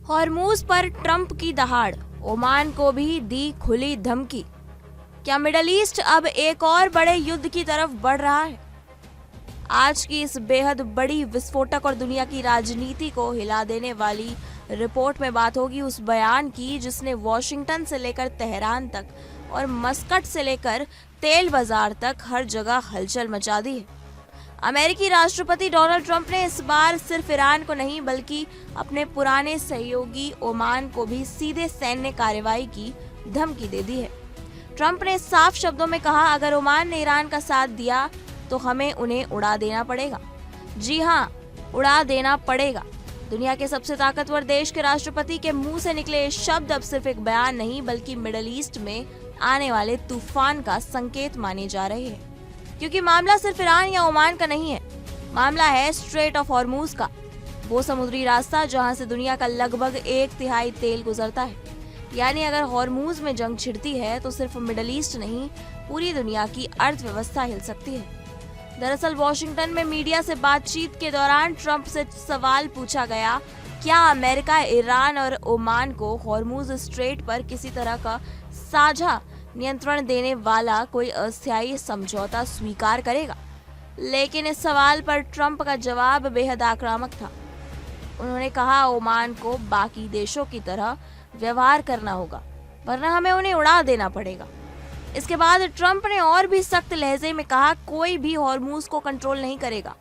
Hormuz पर Trump की दहाड़, ओमान को भी दी खुली धमकी। क्या मिडल ईस्ट अब एक और बड़े युद्ध की तरफ बढ़ रहा है? आज की इस बेहद बड़ी विस्फोटक और दुनिया की राजनीति को हिला देने वाली रिपोर्ट में बात होगी उस बयान की जिसने वॉशिंगटन से लेकर तेहरान तक और मस्कट से लेकर तेल बाजार तक हर जगह हलचल मचा दी है। अमेरिकी राष्ट्रपति डोनाल्ड ट्रंप ने इस बार सिर्फ ईरान को नहीं बल्कि अपने पुराने सहयोगी ओमान को भी सीधे सैन्य कार्रवाई की धमकी दे दी है। ट्रंप ने साफ शब्दों में कहा, अगर ओमान ने ईरान का साथ दिया तो हमें उन्हें उड़ा देना पड़ेगा। जी हाँ, उड़ा देना पड़ेगा। दुनिया के सबसे ताकतवर देश के राष्ट्रपति के मुंह से निकले ये शब्द अब सिर्फ एक बयान नहीं बल्कि मिडल ईस्ट में आने वाले तूफान का संकेत माने जा रहे हैं। क्योंकि मामला सिर्फ ईरान या ओमान का नहीं है, मामला है स्ट्रेट ऑफ हॉर्मूज का, वो समुद्री रास्ता जहां से दुनिया का लगभग 1/3 तेल गुजरता है। यानी अगर हॉर्मूज में जंग छिड़ती है तो सिर्फ मिडल ईस्ट नहीं, पूरी दुनिया की अर्थव्यवस्था हिल सकती है। दरअसल वॉशिंगटन में मीडिया से बातचीत के दौरान ट्रंप से सवाल पूछा गया, क्या अमेरिका ईरान और ओमान को हॉर्मूज स्ट्रेट पर किसी तरह का साझा नियंत्रण देने वाला कोई अस्थायी समझौता स्वीकार करेगा? लेकिन इस सवाल पर ट्रंप का जवाब बेहद आक्रामक था। उन्होंने कहा, ओमान को बाकी देशों की तरह व्यवहार करना होगा वरना हमें उन्हें उड़ा देना पड़ेगा। इसके बाद ट्रंप ने और भी सख्त लहजे में कहा, कोई भी हॉर्मूज को कंट्रोल नहीं करेगा,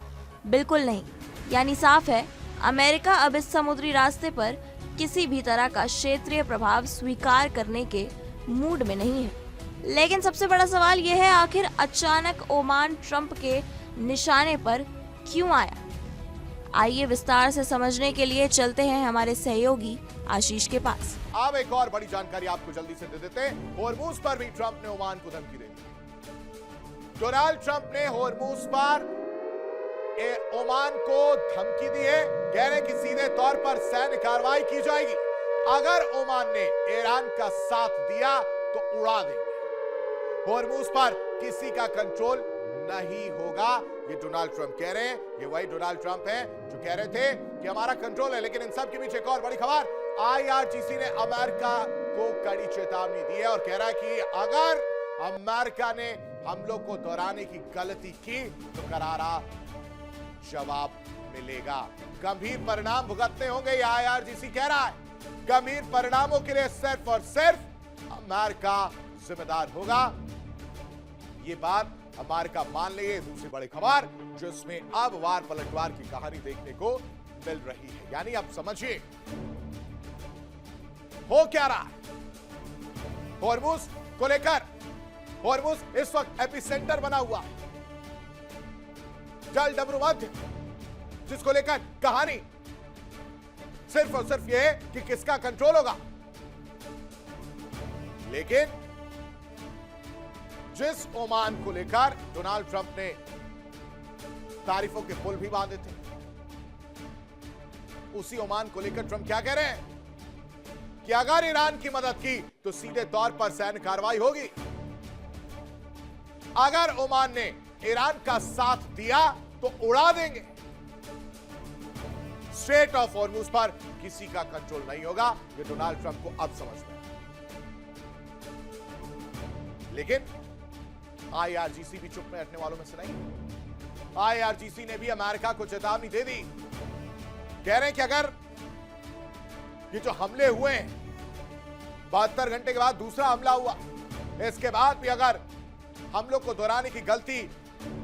बिल्कुल नहीं। यानी साफ है, अमेरिका अब इस समुद्री रास्ते पर किसी भी तरह का क्षेत्रीय प्रभाव स्वीकार करने के मूड में नहीं है। लेकिन सबसे बड़ा सवाल यह है, आखिर अचानक ओमान ट्रंप के निशाने पर क्यों आया? आइए विस्तार से समझने के लिए चलते हैं हमारे सहयोगी आशीष के पास। अब एक और बड़ी जानकारी आपको जल्दी से दे देते हैं। हॉर्मूज पर भी ट्रंप ने ओमान को धमकी दे दी। डोनाल्ड ट्रंप ने हॉर्मूज पर ओमान को धमकी दी है। कह रहे कि सीधे तौर पर सैन्य कार्रवाई की जाएगी। अगर ओमान ने ईरान का साथ दिया तो उड़ा देंगे। हॉर्मूज पर किसी का कंट्रोल नहीं होगा, ये डोनाल्ड ट्रंप कह रहे हैं। ये वही डोनाल्ड ट्रंप हैं जो कह रहे थे कि हमारा कंट्रोल है। लेकिन इन सब के बीच एक और बड़ी खबर, IRGC ने अमेरिका को कड़ी चेतावनी दी है और कह रहा है कि अगर अमेरिका ने हम लोग को दोहराने की गलती की तो करारा जवाब मिलेगा। गंभीर परिणाम भुगतने होंगे, ये IRGC कह रहा है। गंभीर परिणामों के लिए सिर्फ और सिर्फ अमेरिका जिम्मेदार होगा। ये बात अमेरिका मान ले। दूसरी बड़ी खबर जिसमें अब वार पलटवार की कहानी देखने को मिल रही है। यानी अब समझिए हो क्या रहा है। हॉर्मूज को लेकर हॉर्मूज इस वक्त एपिसेंटर बना हुआ है, जल डमरू मध्य, जिसको लेकर कहानी सिर्फ और सिर्फ यह है कि किसका कंट्रोल होगा। लेकिन जिस ओमान को लेकर डोनाल्ड ट्रंप ने तारीफों के पुल भी बांधे थे, उसी ओमान को लेकर ट्रंप क्या कह रहे हैं कि अगर ईरान की मदद की तो सीधे तौर पर सैन्य कार्रवाई होगी। अगर ओमान ने ईरान का साथ दिया तो उड़ा देंगे। स्ट्रेट ऑफ हॉर्मूज पर किसी का कंट्रोल नहीं होगा, ये डोनाल्ड ट्रंप को अब समझ में। लेकिन IRGC भी चुप में हटने वालों में से नहीं। IRGC ने भी अमेरिका को चेतावनी दे दी। कह रहे हैं कि अगर ये जो हमले हुए हैं, 72 घंटे के बाद दूसरा हमला हुआ, इसके बाद भी अगर हम लोग को दोहराने की गलती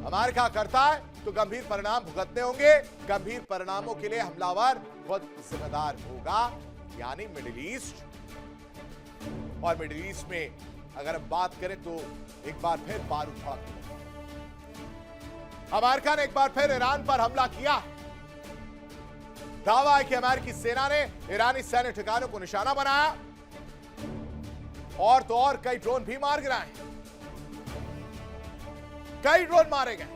अमेरिका करता है तो गंभीर परिणाम भुगतने होंगे। गंभीर परिणामों के लिए हमलावर खुद जिम्मेदार होगा, यानी मिडिल ईस्ट। और मिडिल ईस्ट में अगर हम बात करें तो एक बार फिर बारूद भड़क, अमेरिका ने एक बार फिर ईरान पर हमला किया। दावा है कि अमेरिकी सेना ने ईरानी सैन्य ठिकानों को निशाना बनाया और तो और कई ड्रोन भी मार गिराए। कई ड्रोन मारे गए।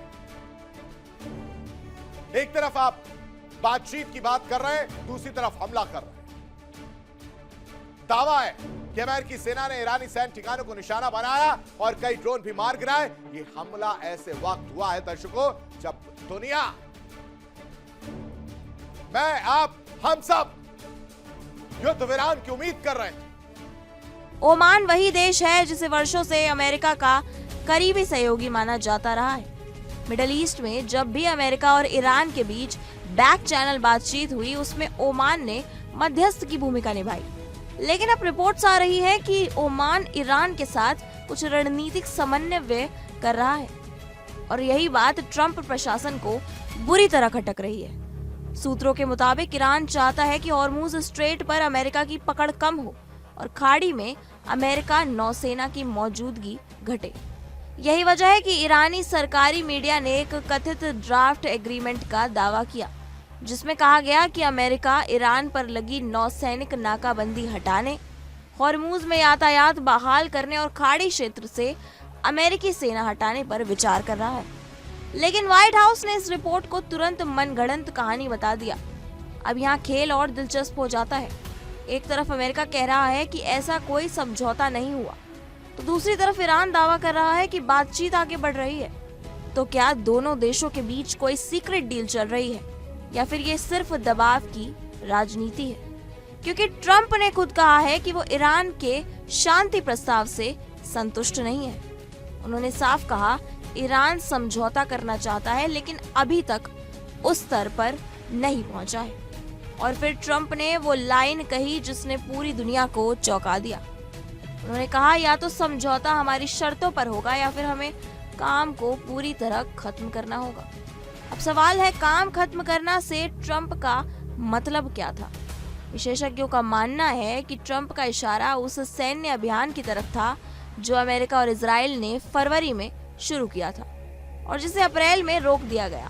एक तरफ आप बातचीत की बात कर रहे हैं, दूसरी तरफ हमला कर रहे हैं। दावा है कि अमेरिकी सेना ने ईरानी सैन्य ठिकानों को निशाना बनाया और कई ड्रोन भी मार गिराए। ये हमला ऐसे वक्त हुआ है दर्शकों जब दुनिया, मैं, आप, हम सब युद्ध विराम की उम्मीद कर रहे थे। ओमान वही देश है जिसे वर्षों से अमेरिका का करीबी सहयोगी माना जाता रहा है। मिडिल ईस्ट में जब भी अमेरिका और ईरान के बीच बैक चैनल बातचीत हुई, उसमें ओमान ने मध्यस्थ की भूमिका निभाई। लेकिन अब रिपोर्ट्स आ रही है कि ओमान ईरान के साथ कुछ रणनीतिक समन्वय कर रहा है और यही बात ट्रंप प्रशासन को बुरी तरह खटक रही है। सूत्रों के मुताबिक ईरान चाहता है कि हॉर्मूज स्ट्रेट पर अमेरिका की पकड़ कम हो और खाड़ी में अमेरिका नौसेना की मौजूदगी घटे। यही वजह है कि ईरानी सरकारी मीडिया ने एक कथित ड्राफ्ट एग्रीमेंट का दावा किया, जिसमें कहा गया कि अमेरिका ईरान पर लगी नौसैनिक नाकाबंदी हटाने, हॉर्मूज में यातायात बहाल करने और खाड़ी क्षेत्र से अमेरिकी सेना हटाने पर विचार कर रहा है। लेकिन व्हाइट हाउस ने इस रिपोर्ट को तुरंत मनगढ़ंत कहानी बता दिया। अब यहाँ खेल और दिलचस्प हो जाता है। एक तरफ अमेरिका कह रहा है कि ऐसा कोई समझौता नहीं हुआ, तो दूसरी तरफ ईरान दावा कर रहा है कि बातचीत आगे बढ़ रही है। तो क्या दोनों देशों के बीच कोई सीक्रेट डील चल रही है या फिर ये सिर्फ दबाव की राजनीति है? क्योंकि ट्रंप ने खुद कहा है कि वो ईरान के शांति प्रस्ताव से संतुष्ट नहीं है। उन्होंने साफ कहा, ईरान समझौता करना चाहता है लेकिन अभी तक उस स्तर पर नहीं पहुंचा है। और फिर ट्रंप ने वो लाइन कही जिसने पूरी दुनिया को चौंका दिया। उन्होंने कहा, या तो समझौता हमारी शर्तों पर होगा या फिर हमें काम को पूरी तरह खत्म करना होगा। अब सवाल है, काम खत्म करना से ट्रंप का मतलब क्या था? विशेषज्ञों का मानना है कि ट्रंप का इशारा उस सैन्य अभियान की तरफ था जो अमेरिका और इजराइल ने फरवरी में शुरू किया था और जिसे अप्रैल में रोक दिया गया।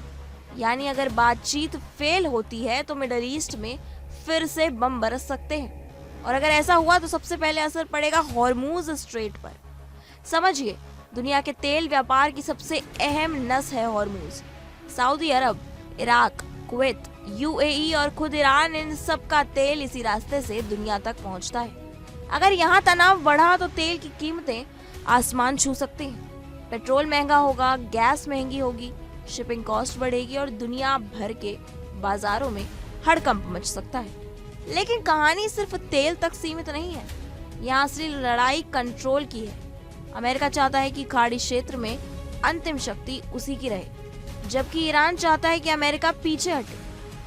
यानी अगर बातचीत फेल होती है तो मिडिल ईस्ट में फिर से बम बरस सकते हैं और अगर ऐसा हुआ तो सबसे पहले असर पड़ेगा हॉर्मूज स्ट्रेट पर। समझिए, दुनिया के तेल व्यापार की सबसे अहम नस है हॉर्मूज। सऊदी अरब, इराक, कुवैत, यूएई और खुद ईरान, इन सब का तेल इसी रास्ते से दुनिया तक पहुंचता है। अगर यहाँ तनाव बढ़ा तो तेल की कीमतें आसमान छू सकती हैं। पेट्रोल महंगा होगा, गैस महंगी होगी, शिपिंग कॉस्ट बढ़ेगी और दुनिया भर के बाजारों में हड़कंप मच सकता है। लेकिन कहानी सिर्फ तेल तक सीमित नहीं है। यहाँ असली लड़ाई कंट्रोल की है। अमेरिका चाहता है कि खाड़ी क्षेत्र में अंतिम शक्ति उसी की रहे, जबकि ईरान चाहता है कि अमेरिका पीछे हटे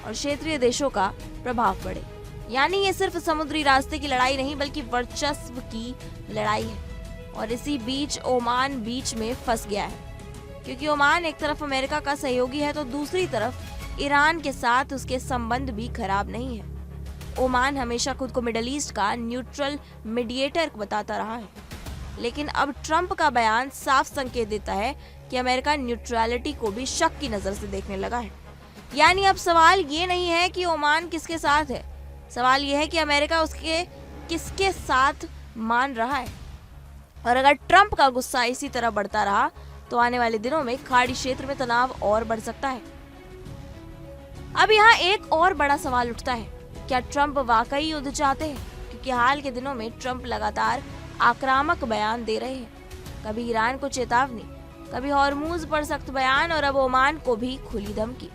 और क्षेत्रीय देशों का प्रभाव बढ़े। यानी ये सिर्फ समुद्री रास्ते की लड़ाई नहीं बल्कि वर्चस्व की लड़ाई है। और इसी बीच ओमान बीच में फंस गया है, क्योंकि ओमान एक तरफ अमेरिका का सहयोगी है तो दूसरी तरफ ईरान के साथ उसके संबंध भी खराब नहीं है। ओमान हमेशा खुद को मिडिल ईस्ट का न्यूट्रल मीडिएटर बताता रहा है, लेकिन अब ट्रंप का बयान साफ संकेत देता है कि अमेरिका न्यूट्रलिटी को भी शक की नजर से देखने लगा है। यानी अब सवाल ये नहीं है कि ओमान किसके साथ है, सवाल ये है कि अमेरिका उसके किसके साथ मान रहा है। और अगर ट्रंप का गुस्सा इसी तरह बढ़ता रहा तो आने वाले दिनों में खाड़ी क्षेत्र में तनाव और बढ़ सकता है। अब यहाँ एक और बड़ा सवाल उठता है, क्या ट्रंप वाकई युद्ध चाहते हैं? क्योंकि हाल के दिनों में ट्रंप लगातार आक्रामक बयान दे रहे हैं। कभी ईरान को चेतावनी, कभी हॉर्मूज पर सख्त बयान और अब ओमान को भी खुली धमकी।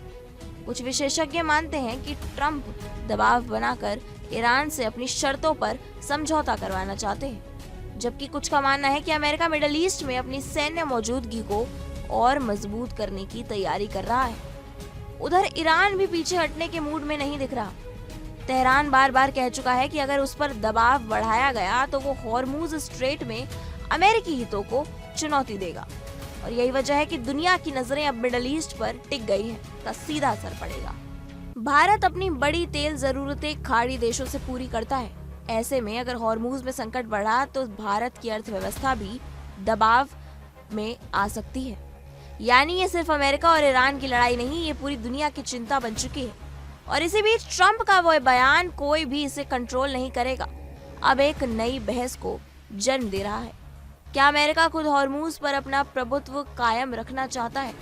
कुछ विशेषज्ञ मानते हैं कि ट्रंप दबाव बनाकर ईरान से अपनी शर्तों पर समझौता करवाना चाहते हैं, जबकि कुछ का मानना है कि अमेरिका मिडिल ईस्ट में अपनी सैन्य मौजूदगी को और मजबूत करने की तैयारी कर रहा है। उधर ईरान भी पीछे हटने के मूड में नहीं दिख रहा। तेहरान बार बार कह चुका है कि अगर उस पर दबाव बढ़ाया गया तो वो हॉर्मूज स्ट्रेट में अमेरिकी हितों को चुनौती देगा और यही वजह है कि दुनिया की नजरें अब मिडिल ईस्ट पर टिक गई हैं, का सीधा असर पड़ेगा। भारत अपनी बड़ी तेल जरूरतें खाड़ी देशों से पूरी करता है। ऐसे में अगर हॉर्मूज में संकट बढ़ा तो भारत की अर्थव्यवस्था भी दबाव में आ सकती है। यानी ये सिर्फ अमेरिका और ईरान की लड़ाई नहीं, ये पूरी दुनिया की चिंता बन चुकी है। और इसी बीच ट्रंप का वो बयान कोई भी इसे कंट्रोल नहीं करेगा, अब एक नई बहस को जन्म दे रहा है। क्या अमेरिका खुद हॉर्मूज पर अपना प्रभुत्व कायम रखना चाहता है?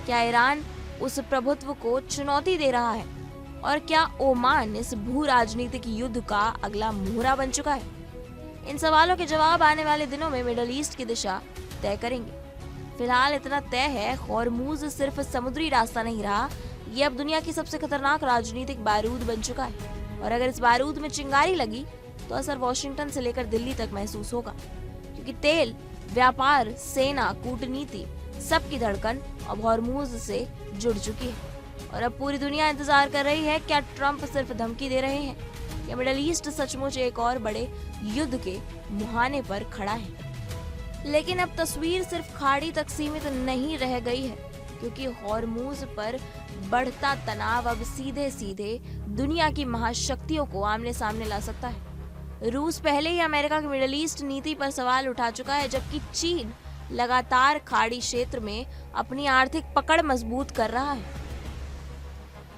क्या ईरान उस प्रभुत्व को चुनौती दे रहा है? और क्या ओमान इस भू राजनीतिक युद्ध का अगला मोहरा बन चुका है? इन सवालों के जवाब आने वाले दिनों में मिडिल ईस्ट की दिशा तय करेंगे। फिलहाल इतना तय है, हॉर्मूज सिर्फ समुद्री रास्ता नहीं रहा, ये अब दुनिया की सबसे खतरनाक राजनीतिक बारूद बन चुका है। और अगर इस बारूद में चिंगारी लगी तो असर वॉशिंगटन से लेकर दिल्ली तक महसूस होगा, क्योंकि तेल, व्यापार, सेना, कूटनीति, सबकी धड़कन अब हॉर्मूज से जुड़ चुकी है। और अब पूरी दुनिया इंतजार कर रही है, क्या ट्रंप सिर्फ धमकी दे रहे हैं या मिडल ईस्ट सचमुच एक और बड़े युद्ध के मुहाने पर खड़ा है। लेकिन अब तस्वीर सिर्फ खाड़ी तक सीमित नहीं रह गई है, क्योंकि हॉर्मूज पर बढ़ता तनाव अब सीधे सीधे दुनिया की महाशक्तियों को आमने सामने ला सकता है। रूस पहले ही अमेरिका की मिडल ईस्ट नीति पर सवाल उठा चुका है, जबकि चीन लगातार खाड़ी क्षेत्र में अपनी आर्थिक पकड़ मजबूत कर रहा है।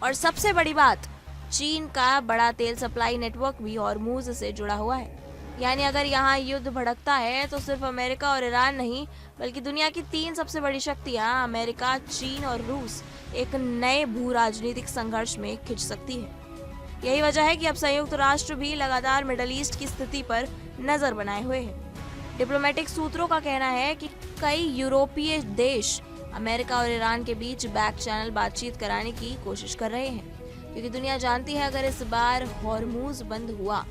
और सबसे बड़ी बात, चीन का बड़ा तेल सप्लाई नेटवर्क भी हॉर्मूज से जुड़ा हुआ है। यानी अगर यहाँ युद्ध भड़कता है तो सिर्फ अमेरिका और ईरान नहीं, बल्कि दुनिया की 3 सबसे बड़ी शक्तियां अमेरिका, चीन और रूस एक नए भू राजनीतिक संघर्ष में खिंच सकती है। यही वजह है कि अब संयुक्त राष्ट्र भी लगातार मिडल ईस्ट की स्थिति पर नजर बनाए हुए है। डिप्लोमेटिक सूत्रों का कहना है कि कई यूरोपीय देश अमेरिका और ईरान के बीच बैक चैनल बातचीत कराने की कोशिश कर रहे हैं, क्योंकि दुनिया जानती है अगर इस बार हॉर्मूज बंद हुआ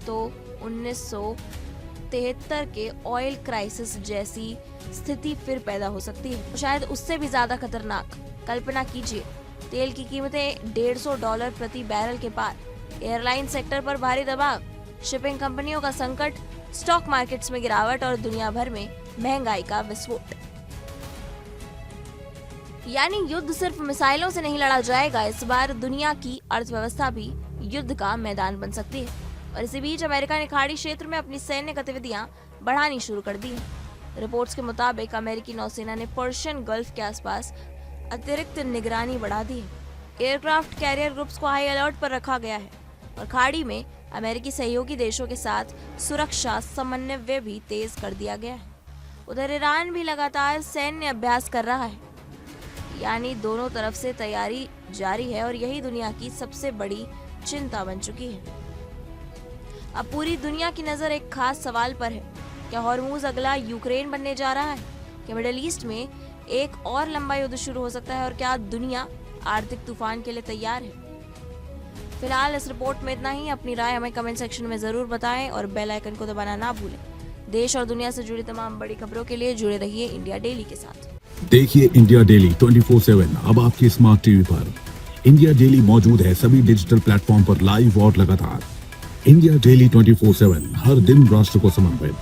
तो 1973 के ऑयल क्राइसिस जैसी स्थिति फिर पैदा हो सकती है, शायद उससे भी ज्यादा खतरनाक। कल्पना कीजिए, तेल की कीमतें $150 प्रति बैरल के पार, एयरलाइन सेक्टर पर भारी दबाव, शिपिंग कंपनियों का संकट, स्टॉक मार्केट्स में गिरावट और दुनिया भर में महंगाई का विस्फोट। यानी युद्ध सिर्फ मिसाइलों से नहीं लड़ा जाएगा, इस बार दुनिया की अर्थव्यवस्था भी युद्ध का मैदान बन सकती है। और इसी बीच अमेरिका ने खाड़ी क्षेत्र में अपनी सैन्य गतिविधियां बढ़ानी शुरू कर दी हैं। रिपोर्ट्स के मुताबिक अमेरिकी नौसेना ने पर्शियन गल्फ के आसपास अतिरिक्त निगरानी बढ़ा दी है। एयरक्राफ्ट कैरियर ग्रुप्स को हाई अलर्ट पर रखा गया है और खाड़ी में अमेरिकी सहयोगी देशों के साथ सुरक्षा समन्वय भी तेज कर दिया गया है। उधर ईरान भी लगातार सैन्य अभ्यास कर रहा है, यानी दोनों तरफ से तैयारी जारी है और यही दुनिया की सबसे बड़ी चिंता बन चुकी है। अब पूरी दुनिया की नजर एक खास सवाल पर है, क्या हॉर्मूज अगला यूक्रेन बनने जा रहा है? क्या मिडिल ईस्ट में एक और लंबा युद्ध शुरू हो सकता है और क्या दुनिया आर्थिक तूफान के लिए तैयार है? फिलहाल इस रिपोर्ट में इतना ही। अपनी राय हमें कमेंट सेक्शन में जरूर बताएं और बेल आइकन को दबाना ना भूलें। देश और दुनिया से जुड़ी तमाम बड़ी खबरों के लिए जुड़े रहिए इंडिया डेली के साथ। देखिए इंडिया डेली 24/7 अब आपकी स्मार्ट टीवी पर। इंडिया डेली मौजूद है सभी डिजिटल प्लेटफॉर्म पर लाइव और लगातार। इंडिया डेली 24/7 हर दिन राष्ट्र को समर्पित।